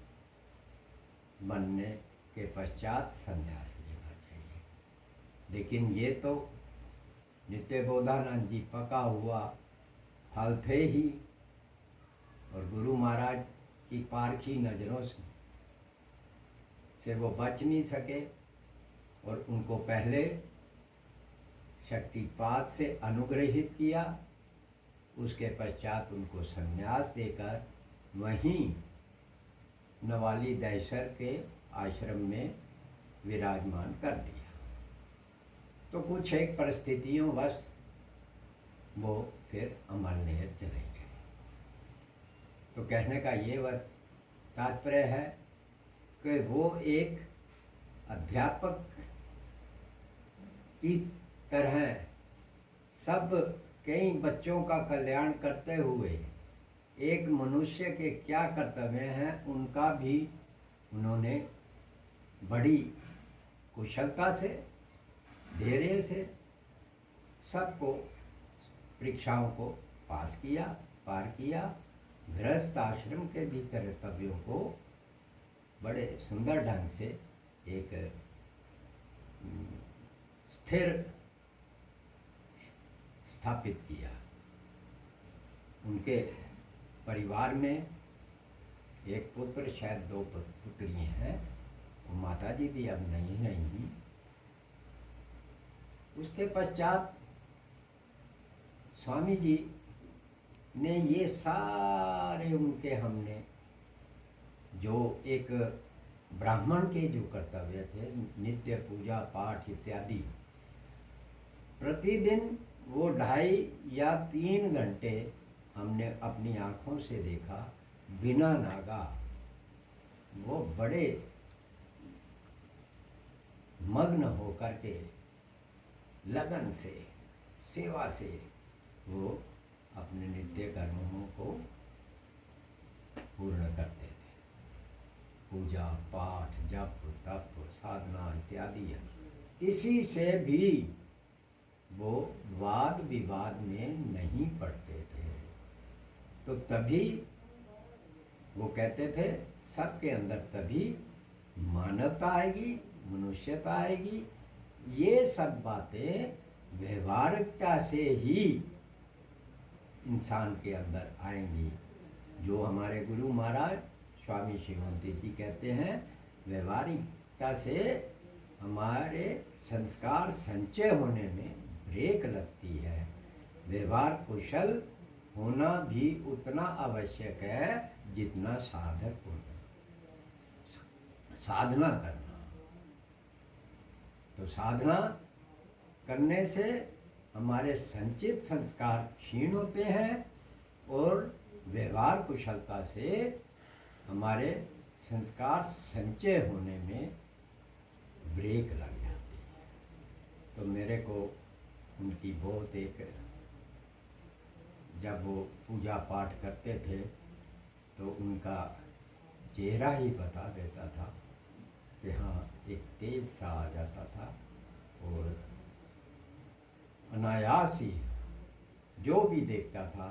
बनने के पश्चात संन्यास लेना चाहिए। लेकिन ये तो नित्य बोधानंद जी पका हुआ फल थे ही, और गुरु महाराज की पारखी नज़रों से वो बच नहीं सके, और उनको पहले शक्तिपात से अनुग्रहित किया, उसके पश्चात उनको संन्यास देकर वहीं नवाली दहसर के आश्रम में विराजमान कर दिया। तो कुछ एक परिस्थितियों वश वो फिर अमरनेर चले गए। तो कहने का ये तात्पर्य है कि वो एक अध्यापक की तरह सब कई बच्चों का कल्याण करते हुए एक मनुष्य के क्या कर्तव्य हैं उनका भी उन्होंने बड़ी कुशलता से, धैर्य से सबको परीक्षाओं को पार किया। गृहस्थ आश्रम के भी कर्तव्यों को बड़े सुंदर ढंग से एक स्थिर स्थापित किया। उनके परिवार में एक पुत्र, शायद 2 पुत्री हैं, और माता जी भी अब नहीं। उसके पश्चात स्वामी जी ने ये सारे उनके हमने जो एक ब्राह्मण के जो कर्तव्य थे, नित्य पूजा पाठ इत्यादि, प्रतिदिन वो 2.5 या 3 घंटे हमने अपनी आँखों से देखा, बिना नागा वो बड़े मग्न होकर के लगन से, सेवा से वो अपने नित्य कर्मों को पूर्ण करते थे। पूजा पाठ, जप तप, साधना इत्यादि किसी से भी वो वाद विवाद में नहीं पड़ते थे। तो तभी वो कहते थे सबके अंदर तभी मानवता आएगी, मनुष्यता आएगी। ये सब बातें व्यवहारिकता से ही इंसान के अंदर आएंगी। जो हमारे गुरु महाराज स्वामी शिवंती जी कहते हैं, व्यवहारिकता से हमारे संस्कार संचय होने में ब्रेक लगती है। व्यवहार कुशल होना भी उतना आवश्यक है जितना साधक होना, साधना करना। तो साधना करने से हमारे संचित संस्कार क्षीण होते हैं, और व्यवहार कुशलता से हमारे संस्कार संचय होने में ब्रेक लग जाती है। तो मेरे को उनकी बहुत एक, जब वो पूजा पाठ करते थे तो उनका चेहरा ही बता देता था कि हाँ, एक तेज सा आ जाता था, और अनायास ही जो भी देखता था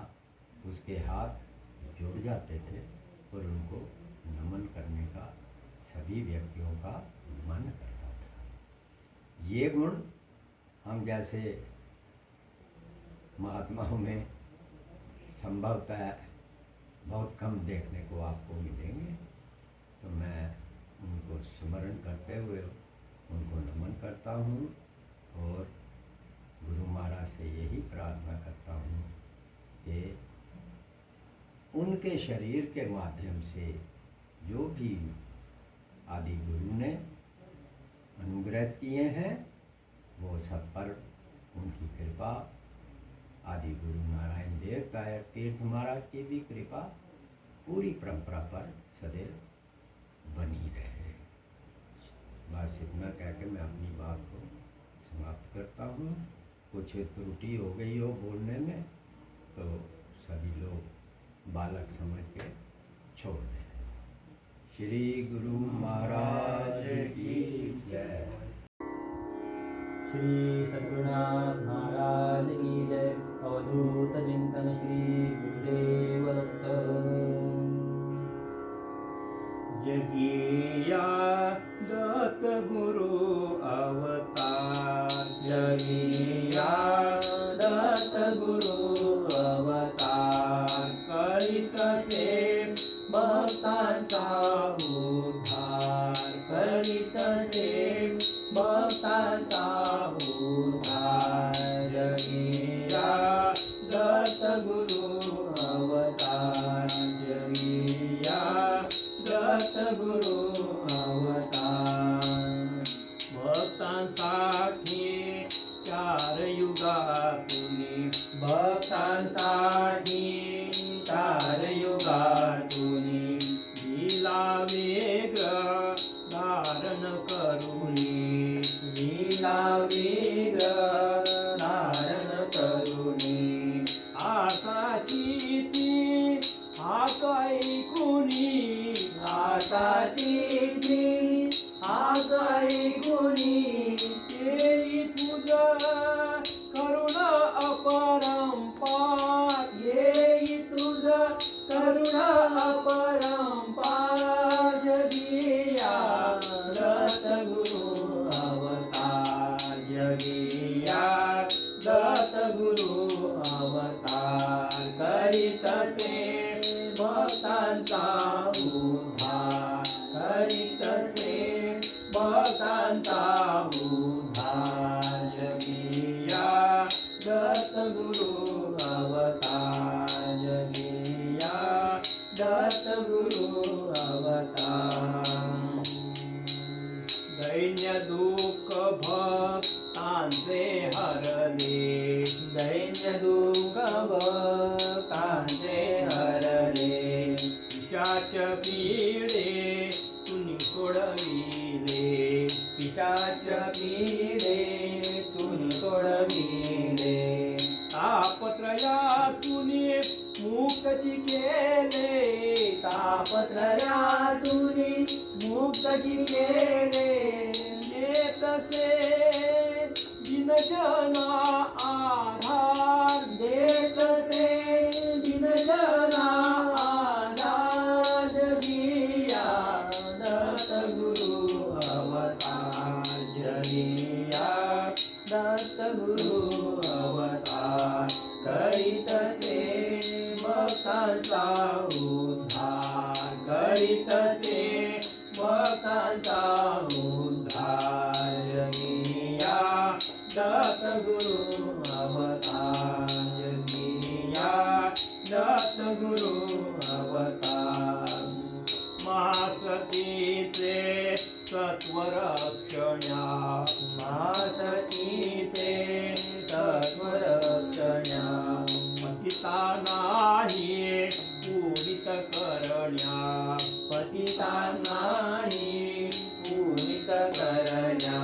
उसके हाथ जुड़ जाते थे, और उनको नमन करने का सभी व्यक्तियों का मन करता था। ये गुण हम जैसे महात्माओं में संभवतः बहुत कम देखने को आपको मिलेंगे। तो मैं उनको स्मरण करते हुए उनको नमन करता हूँ, और गुरु महाराज से यही प्रार्थना करता हूँ कि उनके शरीर के माध्यम से जो भी आदि गुरु ने अनुग्रह किए हैं, वो सब पर उनकी कृपा, आदि गुरु नारायण देव तीर्थ महाराज की भी कृपा पूरी परंपरा पर सदैव बनी रहे। बस इतना कह के मैं अपनी बात को समाप्त करता हूँ। कुछ त्रुटि हो गई हो बोलने में तो सभी लोग बालक समझ के छोड़ दें। श्री गुरु महाराज की जय। श्री सद्गुरुनाथ महाराज की जय। अवधूत चिंतन श्री गुरुदेव दत्त। जगिया दत्त गुरु अवतार, जगिया दत्त गुरु अवतार, करीत से भक्तांचा उद्धार, करीत से भक्तांचा उद्धार। जगिया दत्त गुरु अवतार, जगिया दत्त गुरु अवतार। भक्तांसाठी चार युगातून, भक्तांसाठी चार युगातून, लीला वेगळ धारण करुणी, लीला वेगळ धारण करुणी। आताची ती आकाई कुणी, आताची ती आकाई गुणी, येई तुझ करुण अपरंपार, येई तुझ करुण अपरंपार। जगिया दत्त गुरु अवतार, जगिया दत्त गुरु अवतार, करीत से भक्तांचा उद्धार, करीत से भक्तांचा उद्धार। जगिया दत्त गुरु अवतार, जगिया दत्त गुरु अवतार। दैन्य दुःख भक्तांचे हरले, दैन्य दुःख भक्तांचे हरले, पिशाच पीडे तुनी सोडविले, पिशाच पीडे तुनी सोडविले। तापत्रयातून मुक्तची केले, तापत्रयातून मुक्तची केले, नेतसे दिनजना आधार, देतसे दिनजना आधार। जगिया दत्त गुरु अवतार, जगिया दत्त गुरु अवतार, करीत से भक्तांचा उद्धार, करीत से भक्तांचा उद्धार। जगिया दत्त गुरु अवतार, जगिया दत्त गुरु अवतार। महासतीचे सत्वरक्षण्या, महासतीचे सत्वरक्षण्या, पतिता नाही पूरित करण्या, पतिता नाही पूरित करण्या,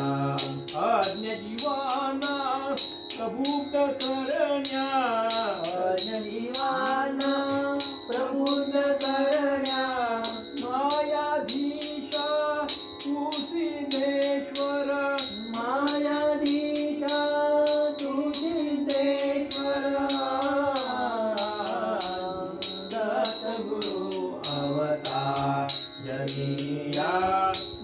अज्ञ जीवाना प्रभुत करण्या, अज्ञजीवाना प्रबुद्ध करण्या। मायाधीशा तू सिद्धेश्वर, मायाधीशा तू सिद्धेश्वर। दत्त गुरु अवतार, जगिया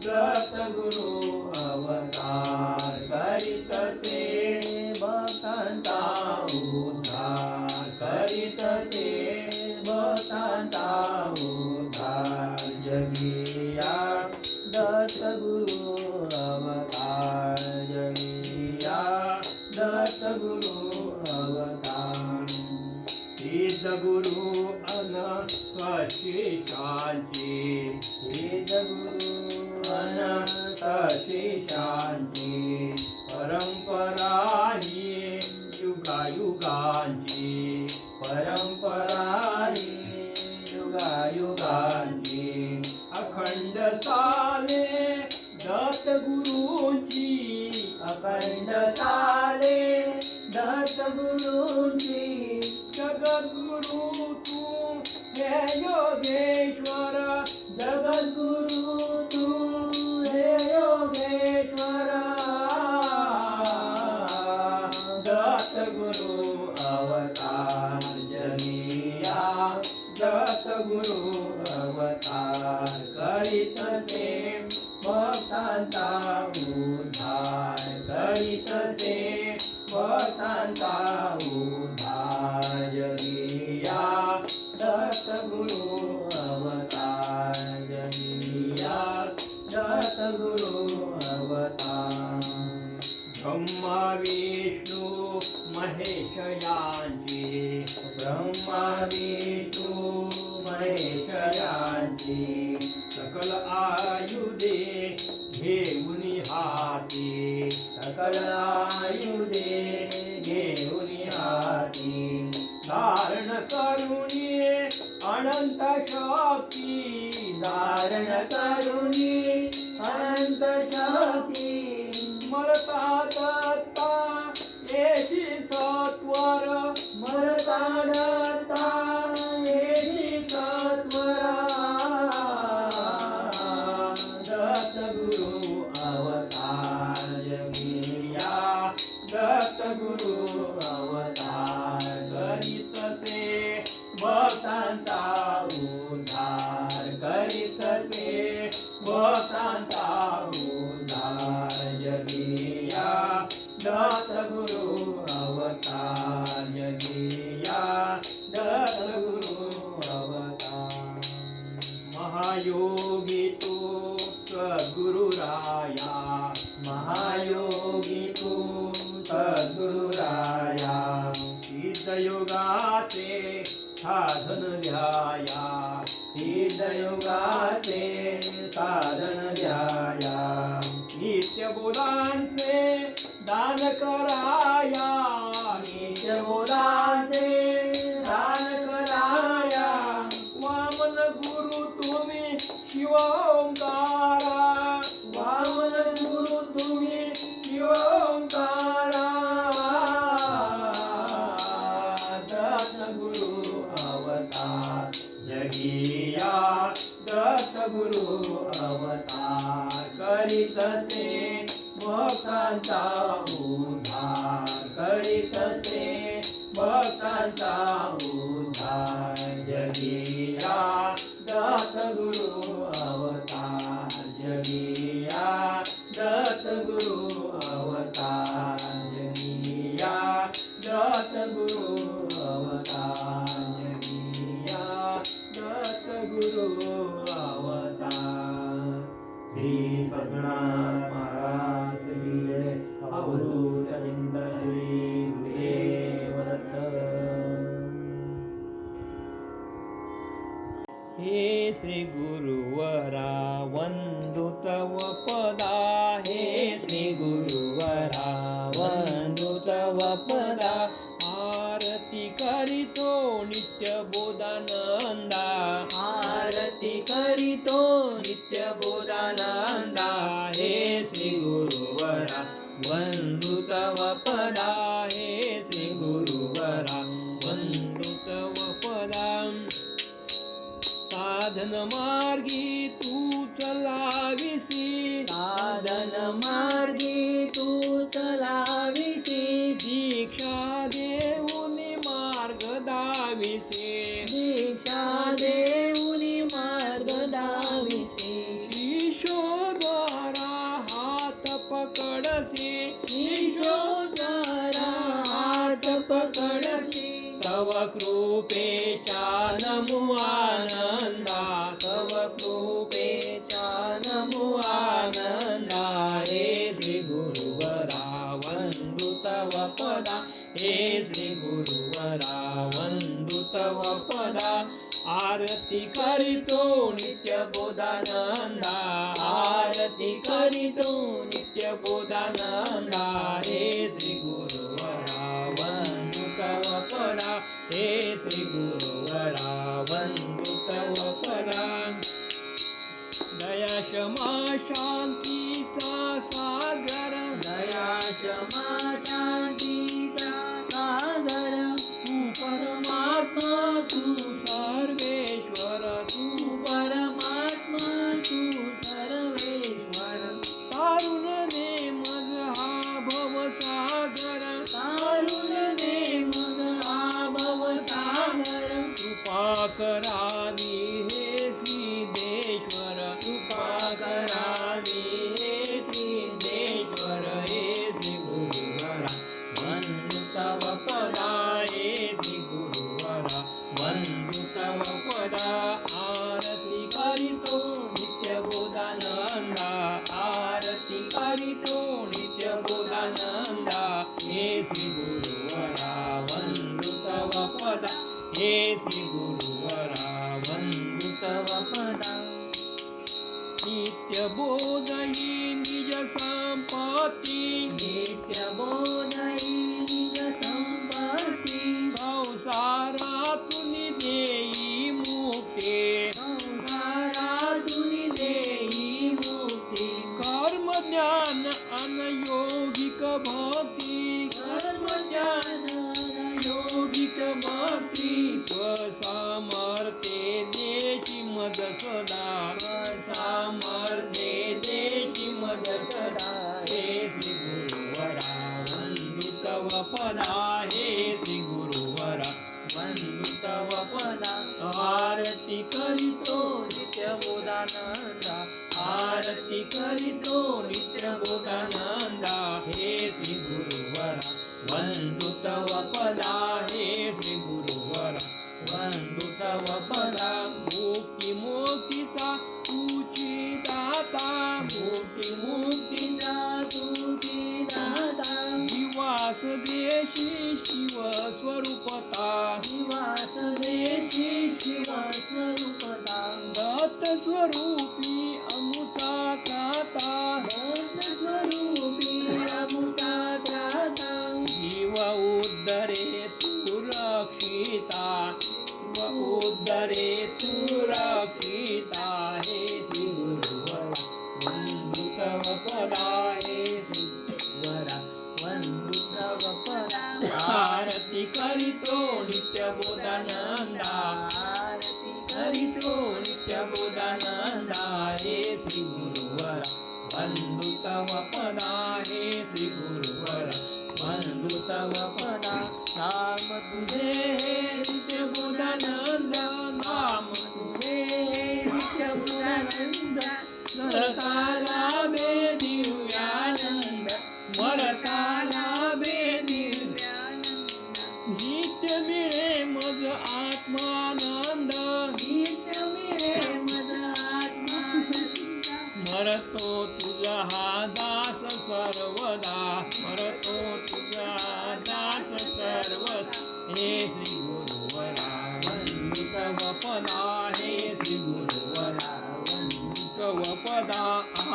दत्त गुरु अवतार, करीत से भक्तांचा उद्धार, करीत से भक्तांचा उद्धार। जगिया दत्त गुरु अवतार, जगिया दत्त गुरु अवतार। सिद्ध गुरु अन स्वशेषांची, सिद्ध गुरु अन स्वशेषांची, परंपरा ही युगायुगांची, परंपरा ही युगायुगांची, अखंड चाले दत्त गुरूंची अखंड चाले दत्त गुरूंची जगद्गुरु तू हे योगेश्वर जगद्गुरु तू हे योगेश्वर दत्त गुरु अवतार जगिया दत्त गुरु अवतार करीत से भक्तांचा उद्धार करीत से भक्तांचा उद्धार जगिया दत्त गुरु अवतार जगिया दत्त गुरु अवतार ब्रह्मा विष्णू महेश यांची ब्रह्मा विष्णू महेश यांची सकल आयुधे घेऊन हाती सकल आयुधे घेऊन हाती धारण करुणी अनंत शक्ती धारण करुणी अनंत शक्ती मरता दत्ता येशी सत्वर मरता दत्ता येशी सत्वर दत्त गुरु अवतार जगिया दत्त गुरु अवतार करीत से भक्तांचा उद्धार करीत से भक्तांचा उद्धार जगिया दत्त गुरु अवतार जगिया दत्त गुरु अवतार महायोगी तू सद्गुरु राया महायोगी तू सद्गुरु राया सिद्धयोगाचे साधन ध्याया सिद्धयोगाचे साधन ध्याया नित्य बोलांचे दान कराया नित्य बोलांचे दान कराया वामन गुरु तुम्ही शिव ओंकारा वामन गुरु तुम्ही शिव ओंकारा दत्त गुरु अवतार जगिया दत्त गुरु अवतार करीत से भक्तांचा उद्धार करीत से भक्तांचा उद्धार जगिया दत्त गुरु अवतार जगिया दत्त गुरु अवतार जगिया दत्त गुरु अवतार जगिया दत्त गुरु अवतार श्री सद्गुरुनाथ महाराज की जय अवधूत चिंतन श्री गुरुदेव दत्त हे श्री गुरुवरा वंदु तव पदा हे श्री गुरुवरा वंदु तव पदा आरती करीतो नित्य बोधानंदा आरती करीतो नित्य बोधानंदा हे श्री गुरुवरा वंदु तव पदा हे श्री गुरुवरा वंदु तव पदा साधन मार्गी तू चलाविसी साधन मार्गी तू चलाविसी दीक्षा देऊनी मार्ग दाविसी दीक्षा देऊनी मार्ग दाविसी ईशोद्वारा हात पकडसी ईशोद्वारा हात पकडसी तव कृपेचा नमो आनंदा तव कृपेचा नमो आनंदा हे श्री गुरुवरा वंदु तव पदा हे श्री गुरुवरा वंदु तव पदा आरती करीतो नित्य बोधानंदा आरती करीतो नित्य बोधानंदा हे श्री गुरुवरा वंदु तव पदा हे श्री गुरुवरा वंदु तव पदा दया क्षमा शांतीचा सागर, दया क्षमा शांतीचा सागर, तू परमात्मा तू सर्वेश्वर, तू परमात्मा तू सर्वेश्वर, तारुण मज हा भवसागर, तारुण मज हा भवसागर, कृपा करावी हे सिद्धेश्वर, कृपा करावी हे सिद्धेश्वर, हे श्री गुरुवरा वंदू तव पदा, हे श्री गुरुवरा वंदू तव पदा, आरती करीतो नित्य बोधानंदा, आरती करीतो नित्य बोधानंदा, हे श्री गुरुवरा वंदू तव पदा, हे श्री गुरुवरा वंदू तव पदा, नित्य बोध ही निज संपत्ती, नित्य बोधई निज संपत्ती, संसारातून देई मुक्ती, संसारातून देई मुक्ती, कर्म ज्ञान अनयोगिक भक्ती, कर्म ज्ञान योगिक भक्ती, स्वसामर्थ्ये देशी मद सदा, सामर्थ्ये देशी मद सदा, हे श्री गुरुवरा वंदू तव पदा, हे श्री गुरुवरा वंदू तव पदा, आरती करीतो नित्य बोधानंदा, आरती करीतो नित्य बोधानंदा, हे श्री गुरुवरा वंदू तव पदा, हे श्री गुरुवरा वंदू तव पदा, मुक्ती मोक्तीचा तुची दाता, मुक्ती मुक्तीचा तुझी दाता, निवास देशी शिव स्वरूपता, निवास देशी शिव स्वरूपता, दत्त स्वरूपी अमुचा त्राता, दत्त स्वरूपी अमुचा त्राता, शिव उद्धरे तू रक्षिता, शिव उद्धरे तू रक्षिता, हे श्री गुरुवरा वंदू तव पदा, हे श्री वरा वंदू तव पदा, आरती करीतो नित्य बोधानंदा, आरती करीतो नित्य बोधानंदा, हे श्री गुरुवरा वंदू तव पदा, हे श्री गुरुवरा वंदू तव पदा, नाम तुझे नित्य बोधानंद, नाम तुझे नित्य बोधानंद, स्मरताला बे दिव्यानंद, स्मरताला बे दिव्यानंद, नित्य मिळे मज आत्मानंद, नित्य मिळे मद आत्मानंद, स्मरतो तुझा हा दास सर्वदा, स्मरतो तुझा दास सर्वदा, हे श्री गुरुवरा वंदू तव पदा, हे श्री गुरुवरा वंदू तव पदा,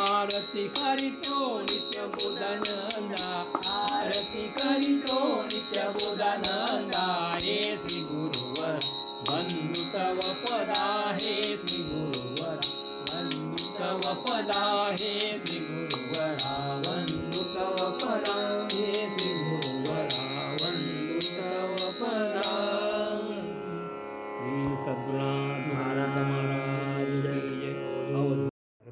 आरती करीतो नित्य बोधानंदा, आरती करीतो नित्य बोधानंदा, हे श्री गुरुवरा वंदू तव पदा, हे श्री गुरुवरा वंदू तव पदा, हे श्री गुरुवरा वंदू तव पदा, हे श्री गुरुवरा वंदू तव पदा. श्री सद्गुरुनाथ महाराज की जय.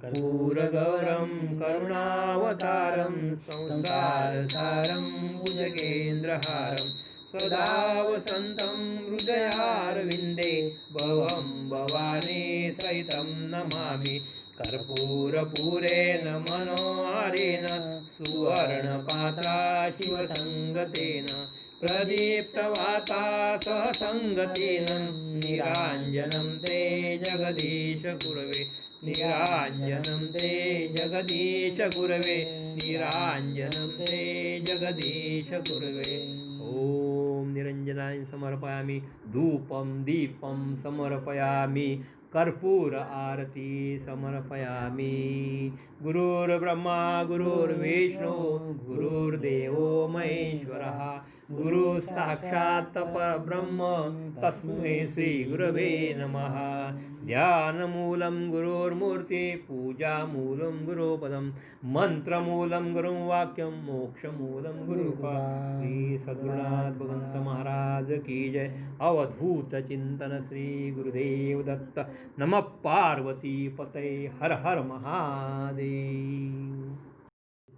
कर्पूरगौरं करुणावतारं संसारसारं भुजगेन्द्रहारं सदा वसन्तं हृदयारविन्दे भवं भवानी सहितं नमामि. कर्पूरपूरेण मनोहारेण सुवर्णपात्रा शिवसङ्गतेन प्रदीप्तवाता सहसङ्गतेन निराञ्जनं ते जगदीश गुरवे निराञ्जनं ते जगदीश गुरवे निराञ्जनं ते जगदीश गुरवे. ॐ निरञ्जनाय समर्पयामि धूपं दीपं समर्पयामि कर्पूर आरती समर्पयामि. गुरुर्ब्रह्मा गुरुर्विष्णु गुरुर्देवो महेश्वरः गुरु साक्षात् परब्रह्म तस्मै श्री गुरवे नमः। ध्यानमूलं गुरोर्मूर्ति पूजामूलं गुरुपदं मंत्रमूलं गुरुं वाक्यं मोक्षमूलं गुरुकृपा। श्री सद्गुरुनाथ भगवंत महाराज की जय। अवधूत चिंतन श्री गुरुदेव दत्त। नमः पार्वती पतये। हर हर महादेव।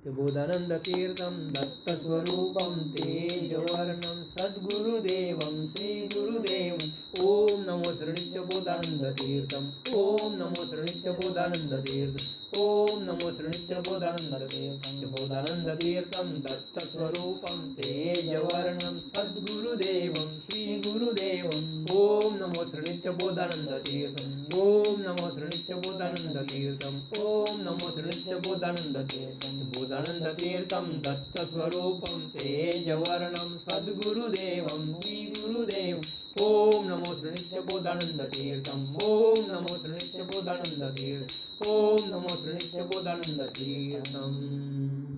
बोधानंद तीर्थम दत्त स्वरूपम तेजवर्णम सद्गुरुदेवम श्री गुरुदेवम। ओम नमो श्री नित्य बोधानंद तीर्थम। ओम नमो श्री नित्य बोधानंद तीर्थम। ओम नमो श्री नित्य बोधानंद तीर्थम। बोधानंद तीर्थम दत्त स्वरूपम तेजवर्णम सद्गुरुदेवम श्री गुरुदेवम। ओम नमो श्री नित्य बोधानंद तीर्थम। ओम नमो श्री नित्य बोधानंद तीर्थम। ओम नमो श्री नित्य बोधानंद तीर्थम। बोधानंद तीर्थम दत्त स्वरूपम तेजवर्णम सद्गुरुदेवम श्री गुरुदेव। ओम नमो श्री नित्य बोधानंद तीर्थम। ओम नमो श्री नित्य बोधानंद तीर्थम। ओम नमो श्री नित्य बोधानंद तीर्थम।